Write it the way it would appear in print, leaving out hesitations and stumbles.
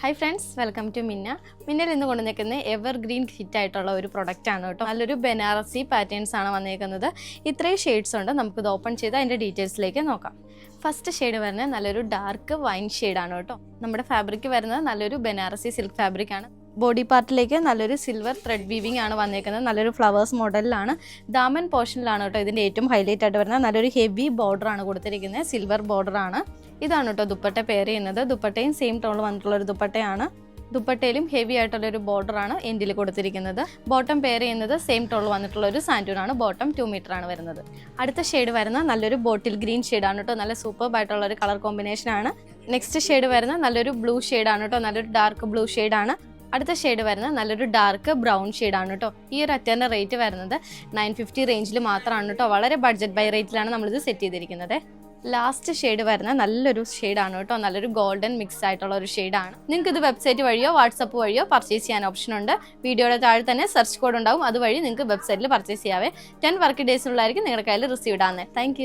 Hi friends, welcome to മിന്നൽ ഇന്ന് കൊണ്ടുവന്നിരിക്കുന്ന evergreen hit ആയിട്ടുള്ള ഒരു പ്രൊഡക്റ്റ് ആണ് കേട്ടോ. നല്ലൊരു ബനാറസി പാറ്റേൺസ് ആണ് വന്നിരിക്കുന്നത്. ഇത്രയും ഷെയ്ഡ്സ് ഉണ്ട്. നമുക്കിത് ഓപ്പൺ ചെയ്ത് അതിൻ്റെ ഡീറ്റെയിൽസിലേക്ക് നോക്കാം. ഫസ്റ്റ് ഷെയ്ഡ് വരുന്നത് നല്ലൊരു ഡാർക്ക് വൈൻ ഷെയ്ഡാണ് കേട്ടോ. നമ്മുടെ ഫാബ്രിക് വരുന്നത് നല്ലൊരു ബനാറസി സിൽക്ക് ഫാബ്രിക് ആണ്. ബോഡി പാർട്ടിലേക്ക് നല്ലൊരു സിൽവർ ത്രെഡ് വീവിംഗ് ആണ് വന്നിരിക്കുന്നത്. നല്ലൊരു ഫ്ലവേഴ്സ് മോഡലിലാണ്. ദാമൻ പോർഷനിലാണ് കേട്ടോ ഇതിൻ്റെ ഏറ്റവും ഹൈലൈറ്റ് ആയിട്ട് വരുന്നത്. നല്ലൊരു ഹെവി ബോർഡർ ആണ് കൊടുത്തിരിക്കുന്നത്. സിൽവർ ബോർഡർ ആണ്. ഇതാണ് കേട്ടോ ദുപ്പട്ട പെയർ ചെയ്യുന്നത്. ദുപ്പട്ടയും സെയിം ടോണിൽ വന്നിട്ടുള്ളൊരു ദുപ്പട്ടയാണ്. ദുപ്പട്ടയിലും ഹെവി ആയിട്ടുള്ളൊരു ബോർഡറാണ് എൻഡിൽ കൊടുത്തിരിക്കുന്നത്. ബോട്ടം പെയർ ചെയ്യുന്നത് സെയിം ടോണിൽ വന്നിട്ടുള്ള ഒരു സാൻഡൂണാണ്. ബോട്ടം 2 മീറ്റർ ആണ് വരുന്നത്. അടുത്ത ഷെയ്ഡ് വരുന്ന നല്ലൊരു ബോട്ടിൽ ഗ്രീൻ ഷെയ്ഡാണ് കേട്ടോ. നല്ല സൂപ്പർബ് ആയിട്ടുള്ള ഒരു കളർ കോമ്പിനേഷൻ ആണ്. നെക്സ്റ്റ് ഷെയ്ഡ് വരുന്ന നല്ലൊരു ബ്ലൂ ഷെയ്ഡാണ് കേട്ടോ. നല്ലൊരു ഡാർക്ക് ബ്ലൂ ഷെയ്ഡാണ്. അടുത്ത ഷെയ്ഡ് വരുന്നത് നല്ലൊരു ഡാർക്ക് ബ്രൗൺ ഷെയ്ഡാണ് കേട്ടോ. ഈ ഒരു അറ്ററിൻ്റെ റേറ്റ് വരുന്നത് 950 റേഞ്ചിൽ മാത്രമാണ് കേട്ടോ. വളരെ ബഡ്ജറ്റ് ബൈ റേറ്റിലാണ് നമ്മളിത് സെറ്റ് ചെയ്തിരിക്കുന്നത്. ലാസ്റ്റ് ഷെയ്ഡ് വരുന്ന നല്ലൊരു ഷെയ്ഡാണ് കേട്ടോ. നല്ലൊരു ഗോൾഡൻ മിക്സ് ആയിട്ടുള്ള ഒരു ഷെയ്ഡാണ്. നിങ്ങൾക്ക് ഇത് വെബ്സൈറ്റ് വഴിയോ വാട്സപ്പ് വഴിയോ പർച്ചേസ് ചെയ്യാൻ ഓപ്ഷൻ ഉണ്ട്. വീഡിയോയുടെ താഴെ തന്നെ സെർച്ച് കോഡ് ഉണ്ടാവും. അതുവഴി നിങ്ങൾക്ക് വെബ്സൈറ്റിൽ പർച്ചേസ് ചെയ്യാവേ. 10 വർക്കിംഗ് ഡേയ്സിനുള്ളായിരിക്കും നിങ്ങളുടെ കയ്യിൽ റിസീവ് ഇടാവുന്നത്. താങ്ക്